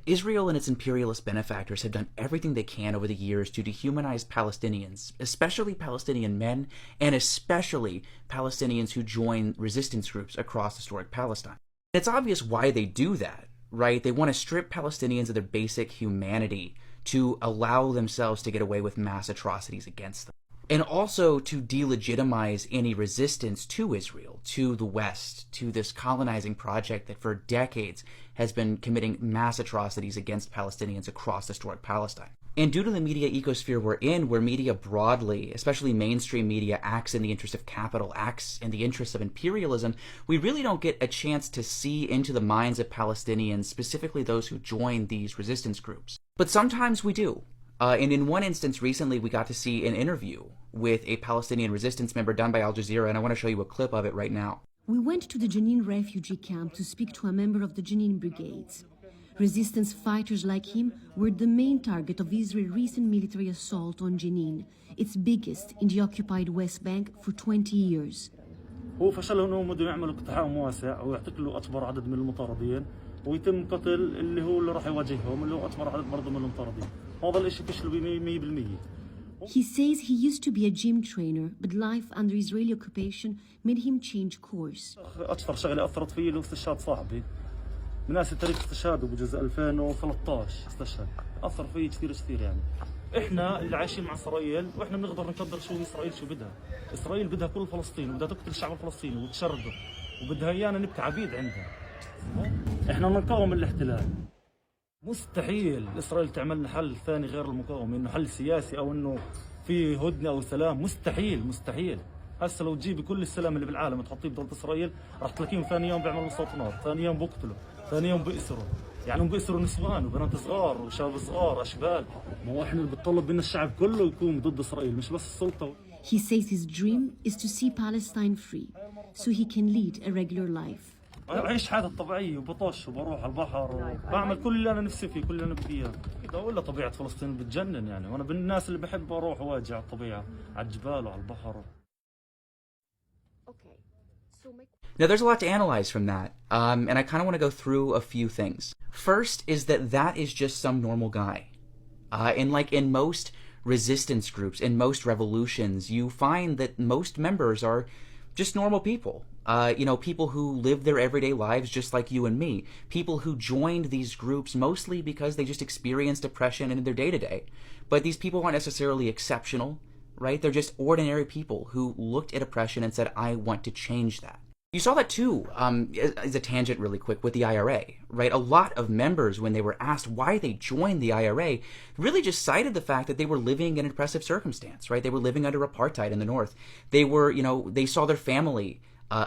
Israel and its imperialist benefactors have done everything they can over the years to dehumanize Palestinians, especially Palestinian men, and especially Palestinians who join resistance groups across historic Palestine. It's obvious why they do that, right? They want to strip Palestinians of their basic humanity to allow themselves to get away with mass atrocities against them. And also to delegitimize any resistance to Israel, to the West, to this colonizing project that for decades has been committing mass atrocities against Palestinians across historic Palestine. And due to the media ecosphere we're in, where media broadly, especially mainstream media, acts in the interest of capital, acts in the interest of imperialism, we really don't get a chance to see into the minds of Palestinians, specifically those who join these resistance groups. But sometimes we do. And in one instance recently, we got to see an interview with a Palestinian resistance member done by Al Jazeera, and I want to show you a clip of it right now. We went to the Jenin refugee camp to speak to a member of the Jenin brigades. Resistance fighters like him were the main target of Israel's recent military assault on Jenin, its biggest in the occupied West Bank for 20 years. هو فشلوا انهم بدهم يعملوا اقتحام واسع ويعتقلوا اكبر عدد من المطاردين ويتم قتل اللي هو اللي راح يواجههم اللي هو اكبر عدد برضه من المطاردين. هذا الشيء فشلوا 100%. He says he used to be a gym trainer, but life under Israeli occupation made him change course. اكثر شغله اثرت فيي اللي هو استشهاد صاحبي. من ناس تاريخ استشهاده بجوز 2013 استشهد. اثر فيي كثير يعني. احنا اللي عايشين مع اسرائيل واحنا بنقدر نقدر شو اسرائيل شو بدها. اسرائيل بدها كل فلسطين وبدها تقتل الشعب الفلسطيني وتشرده وبدها ايانا نبقى عبيد عندها. احنا نقاوم الاحتلال. مستحيل اسرائيل تعمل لنا حل ثاني غير المقاومه، انه حل سياسي او انه في هدنه او سلام. مستحيل. هسه لو تجيبي كل السلام اللي بالعالم تحطيه بدولة اسرائيل راح تلاقيهم ثاني يوم بيعملوا مستوطنات، ثاني يوم بقتلوا، ثاني يوم بيأسروا، يعني هم بيأسروا نسوان وبنات صغار وشباب صغار اشبال. ما هو احنا بنطلب من الشعب كله يكون ضد اسرائيل مش بس السلطه. He says his dream is to see Palestine free, so he can lead a regular life. أعيش حياتي الطبيعية وبطش وبروح على البحر وبعمل كل اللي أنا نفسي فيه، كل اللي أنا بدي إياه. إذا ولا طبيعة فلسطين بتجنن يعني، وأنا من الناس اللي بحب أروح وأواجه على الطبيعة، على الجبال وعلى البحر. Now, there's a lot to analyze from that, and I kind of want to go through a few things. First is that is just some normal guy. And like in most resistance groups, in most revolutions, you find that most members are just normal people. People who live their everyday lives just like you and me. People who joined these groups mostly because they just experienced oppression in their day-to-day. But these people aren't necessarily exceptional, right? They're just ordinary people who looked at oppression and said, I want to change that. You saw that too, as a tangent really quick, with the IRA, right? A lot of members, when they were asked why they joined the IRA, really just cited the fact that they were living in an oppressive circumstance, right? They were living under apartheid in the North. They were, they saw their family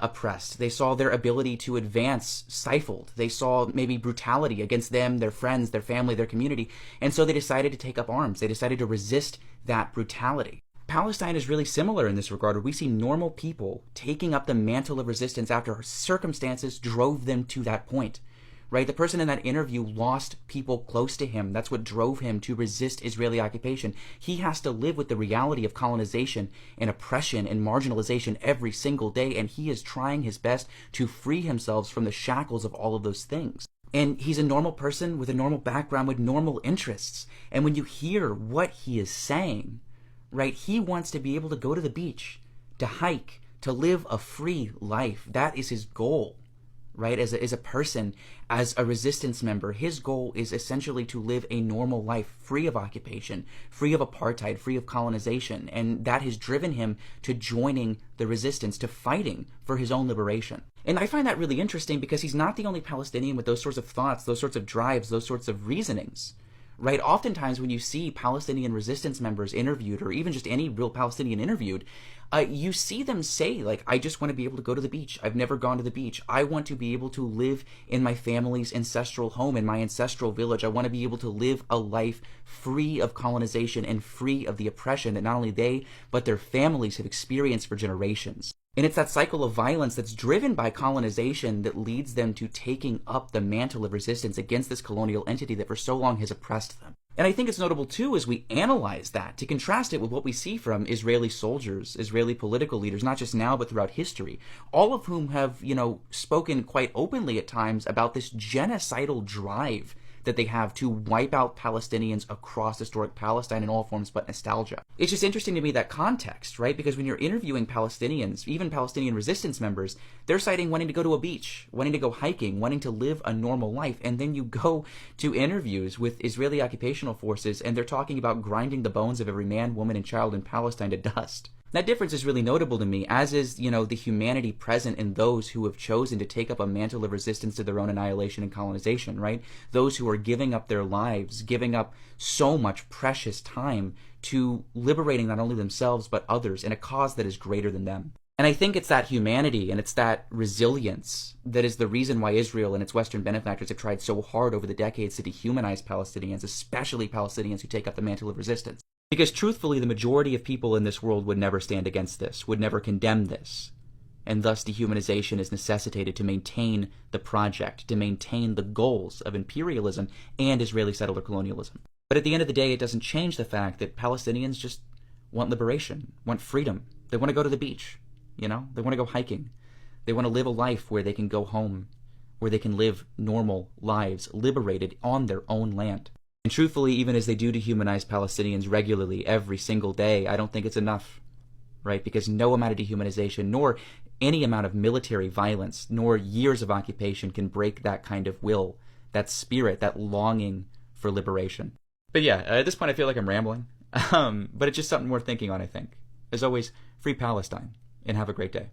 oppressed. They saw their ability to advance stifled. They saw maybe brutality against them, their friends, their family, their community. And so they decided to take up arms. They decided to resist that brutality. Palestine is really similar in this regard, where we see normal people taking up the mantle of resistance after circumstances drove them to that point, right? The person in that interview lost people close to him. That's what drove him to resist Israeli occupation. He has to live with the reality of colonization and oppression and marginalization every single day, and he is trying his best to free himself from the shackles of all of those things. And he's a normal person with a normal background with normal interests. And when you hear what he is saying, right, he wants to be able to go to the beach, to hike, to live a free life. That is his goal, right? As a person, as a resistance member, his goal is essentially to live a normal life, free of occupation, free of apartheid, free of colonization. And that has driven him to joining the resistance, to fighting for his own liberation. And I find that really interesting because he's not the only Palestinian with those sorts of thoughts, those sorts of drives, those sorts of reasonings. Right? Oftentimes when you see Palestinian resistance members interviewed, or even just any real Palestinian interviewed, you see them say, like, I just want to be able to go to the beach. I've never gone to the beach. I want to be able to live in my family's ancestral home, in my ancestral village. I want to be able to live a life free of colonization and free of the oppression that not only they, but their families have experienced for generations. And it's that cycle of violence that's driven by colonization that leads them to taking up the mantle of resistance against this colonial entity that for so long has oppressed them. And I think it's notable too as we analyze that, to contrast it with what we see from Israeli soldiers, Israeli political leaders, not just now but throughout history, all of whom have, spoken quite openly at times about this genocidal drive that they have to wipe out Palestinians across historic Palestine in all forms but nostalgia. It's just interesting to me, that context, right? Because when you're interviewing Palestinians, even Palestinian resistance members, they're citing wanting to go to a beach, wanting to go hiking, wanting to live a normal life. And then you go to interviews with Israeli occupational forces and they're talking about grinding the bones of every man, woman, and child in Palestine to dust. That difference is really notable to me, as is, the humanity present in those who have chosen to take up a mantle of resistance to their own annihilation and colonization, right? Those who are giving up their lives, giving up so much precious time to liberating not only themselves but others in a cause that is greater than them. And I think it's that humanity and it's that resilience that is the reason why Israel and its Western benefactors have tried so hard over the decades to dehumanize Palestinians, especially Palestinians who take up the mantle of resistance. Because truthfully, the majority of people in this world would never stand against this, would never condemn this. And thus dehumanization is necessitated to maintain the project, to maintain the goals of imperialism and Israeli settler colonialism. But at the end of the day, it doesn't change the fact that Palestinians just want liberation, want freedom. They want to go to the beach, they want to go hiking. They want to live a life where they can go home, where they can live normal lives, liberated on their own land. And truthfully, even as they do dehumanize Palestinians regularly every single day, I don't think it's enough, right? Because no amount of dehumanization, nor any amount of military violence, nor years of occupation can break that kind of will, that spirit, that longing for liberation. But yeah, at this point I feel like I'm rambling, but it's just something worth thinking on, I think. As always, free Palestine, and have a great day.